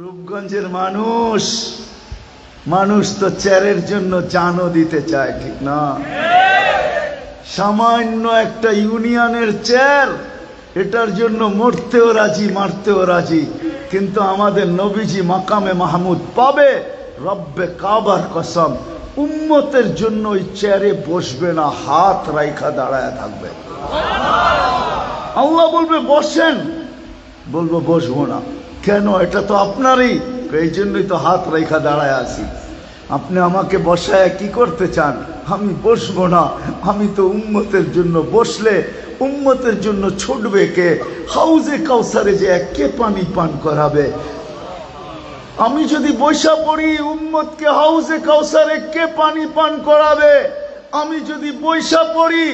রূপগঞ্জের মানুষ মানুষ তো চেয়ারের জন্য জানও দিতে চায়, ঠিক না? সামান্য একটা ইউনিয়নের চেয়ার, এটার জন্য মরতেও রাজি, মারতেও রাজি। কিন্তু আমাদের নবীজি মাকামে মাহমুদ পাবে, রব্বে কাবার কসম, উম্মতের জন্য ওই চেয়ারে বসবে না, হাত রাইখা দাঁড়ায় থাকবে। আল্লাহ বলবে বসেন, বলবো বসবো না। কেন? এটা তো আপনারই, এই জন্যই তো হাত রেখা দাঁড়ায় আছি। আপনি আমাকে বসায় কি করতে চান? আমি বসবো না, আমি তো উম্মতের জন্য। বসলে উম্মতের জন্য ছুটবে কে? হাউজে কাউসারে যে কে পানি পান করাবে? আমি যদি বৈশা পড়ি, উম্মতকে হাউজে কাউসারে কে পানি পান করাবে? আমি যদি বৈশা পড়ি,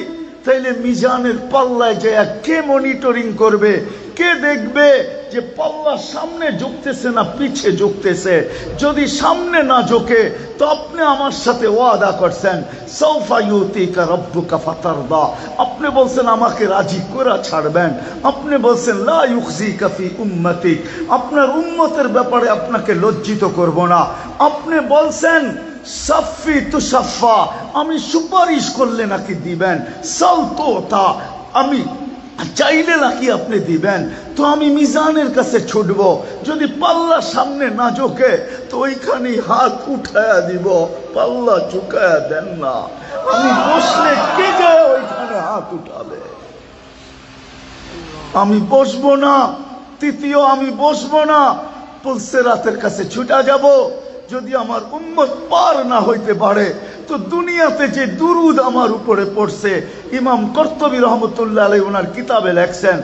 তাইলে মিজানের পাল্লায় যে কে মনিটরিং করবে? কে দেখবে যে পাল্লা সামনে ঝুঁকতেছে না পিছে ঝুঁকতেছে? যদি সামনে না ঝুঁকে, তো আপনি আমার সাথে ওয়াদা করছেন, সাউফা ইউতিকা রাব্বুকা ফাতারদা। আপনি বলছেন আমাকে রাজি করে ছাড়বেন। আপনি বলছেন লা ইউখজিকা ফি উম্মতিক, আপনার উম্মতের ব্যাপারে আপনাকে লজ্জিত করব না। আপনি বলছেন সাফি তুসাফা, আমি সুপারিশ করলে নাকি দিবেন। সালতোতা, আমি চাইলে নাকি আপনি দিবেন। তো আমি মিজানের কাছে ছুটব, যদি পাল্লা সামনে না ঝোঁকে তো ওইখানেই হাত উঠায়া দিব। পাল্লা ঝুঁকায়া দেন না। আমি বসলে কে যায় ওইখানে হাত উঠাবে? আমি বসবো না। তৃতীয়, আমি বসবো না, পুলসেরাতের কাছে ছুটা যাব। যদি আমার উম্মত পার না হইতে পারে, তো দুনিয়াতে যে দুরুদ আমার উপরে পড়ছে, ইমাম কর্তবী রহমতুল্লাহ আলাইহি ওনার কিতাবে লেখছেন,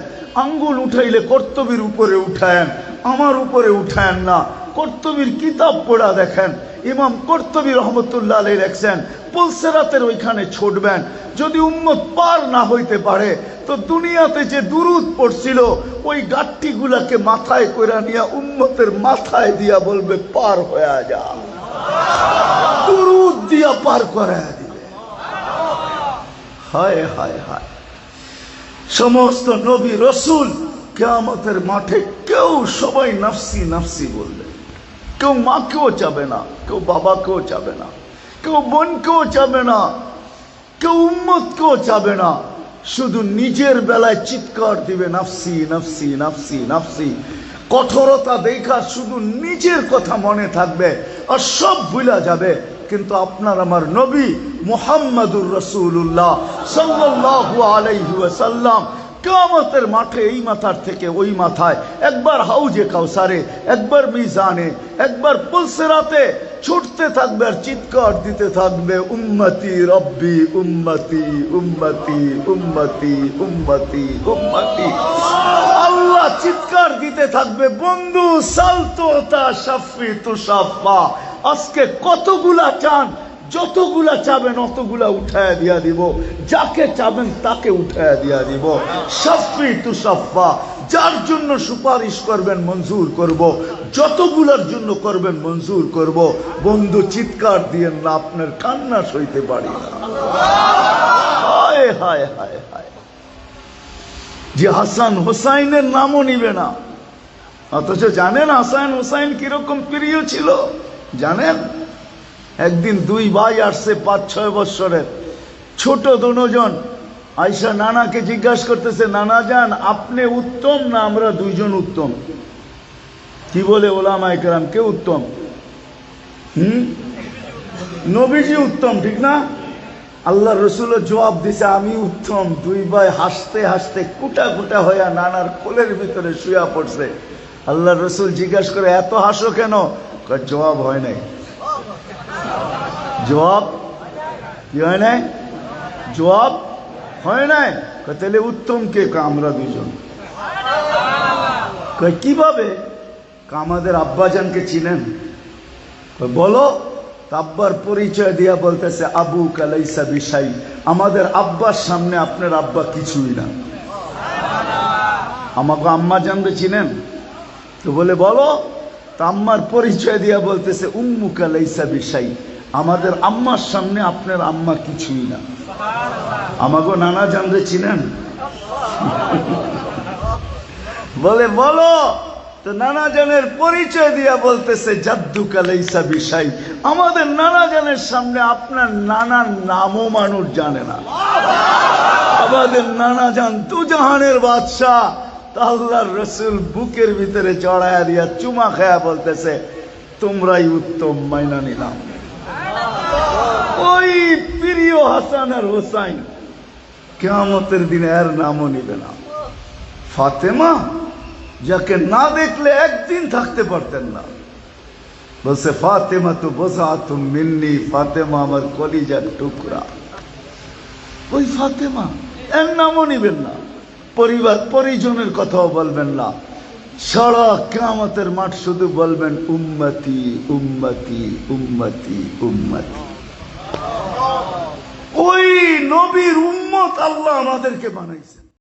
আঙ্গুল উঠাইলে কর্তবীর উপরে উঠায়েন, আমার উপরে উঠায়েন না। কর্তবীর কিতাব পড়া দেখেন, ইমাম কর্তবী রহমতুল্লাহ আলাইহি লেখছেন পুলসেরাতের ওইখানে ছুটবেন। যদি উম্মত পার না হইতে পারে, তো দুনিয়াতে যে দুরুদ পড়ছিল ওই গাঠটিগুলাকে মাথায় কইরা নিয়ে উম্মতের মাথায় দিয়া বলবে পার হয়ে যা। দুরুদ দিয়া পার করে দিবে। হায় হায় হায়। সমস্ত নবী রসুল কিয়ামতের মাঠে কেউ, সবাই নাফসি নাফসি বলবে। কেউ মাকেও চাবে না, কেউ বাবাকেও চাবে না, কেউ বোনকেও চাবে না, কেউ উম্মতকেও চাবে না। শুধু নিজের বেলায় চিৎকার দিবে নাফসি নাফসি নাফসি নাফসি। কঠোরতা দেখা শুধু নিজের কথা মনে থাকবে, আর সব ভুলা যাবে। কিন্তু আপনার আমার নবী মুহাম্মাদুর রাসূলুল্লাহ সাল্লাল্লাহু আলাইহি ওয়াসাল্লাম কিয়ামতের মাঠে এই মাথার থেকে ওই মাথায়, একবার হাউজে কাউসারে, একবার মিজানে, একবার পুলসিরাতে ছুটতে থাকবে আর চিৎকার দিতে থাকবে উম্মতি রব্বি উম্মতি উম্মতি উম্মতি উম্মতি উম্মতি। আল্লাহ চিৎকার দিতে থাকবে বন্ধু সালতোতা শাফি তুসাফা। আজকে কতগুলা চান? যতগুলা চাবেন অতগুলা উঠায়া দিয়া দিব। যাকে চাবেন তাকে উঠায়া দিয়া দিব। শাফি তুসাফা, যার জন্য সুপারিশ করবেন মঞ্জুর করব, যতগুলার জন্য করবেন মঞ্জুর করব। বন্ধু চিৎকার দিয়েন না, আপনার কান্না সইতে পারি না। হায় হায় হায় হায়। যে হাসান হোসাইনের নামও নিবে না, অথচ জানেন হাসান হোসাইন কিরকম প্রিয় ছিল? জানেন? একদিন দুই ভাই আসছে 5-6 বৎসরের ছোট দুজন, আয়সা নানাকে জিজ্ঞাসা করতেছে, নানা যান আপনি উত্তম না আমরা দুইজন উত্তম? কি বলে ওলামায়ে কেরাম, কে উত্তম? নবীজি উত্তম, ঠিক না? আল্লাহ রসুলের জবাব দিছে আমি উত্তম। দুই ভাই হাসতে হাসতে কুটা কুটা হইয়া নানার কোলের ভিতরে শুয়া পড়ছে। আল্লাহ রসুল জিজ্ঞাসা করে এত হাসো কেন? জবাব হয় নাই। জবাব কি হয় নাই? জবাব হয় নাই। তাহলে উত্তম কে? আমরা দুজন। কিভাবে? আমাদের আব্বাজানকে চিনেন? বলো। আব্বার পরিচয় দিয়া বলতেছে আবু কালাইসা বিশাই, আমাদের আব্বার সামনে আপনার আব্বা কিছুই না। আমাকে আম্মা জানবে চিনেন? তো বলে বলো। তা আম্মার পরিচয় দিয়া বলতেছে উম্মু কালাইসা বিশাই, আমাদের আম্মার সামনে আপনার আম্মা কিছুই না। আমাকে নানা জানবে চিনেন? বলে বলো। তো নানা জানের পরিচয় দিয়া বলতেছে জাদ্দু কালাইসা বিশাই, আমাদের নানা জানের সামনে আপনার নানার নামও মানুষ জানে না। আমাদের নানা জান দুজাহানের বাদশাহ। তা আল্লাহর রসুল বুকের ভিতরে জড়ায়া দিয়া চুমা খায়া বলতেছে তোমরাই উত্তম, মাইনা নিলাম। ওই প্রিয় হাসান আর হোসাইন কিয়ামতের দিনে এর নামও নিবে না। ফাতেমা যাকে না দেখলে একদিন থাকতে পারতেন না, বলছে ফাতেমা তো বোঝা তুমি মিন্নি, ফাতেমা আমার কলিজার টুকরা। ওই ফাতেমা এর নামও নিবেন না, পরিবার পরিজনের কথাও বলবেন না। সারা কিয়ামতের মাঠ শুধু বলবেন উম্মতি উম্মতি উম্মতি উম্মতি। ওই নবীর উম্মত আল্লাহ আমাদেরকে বানাইছে।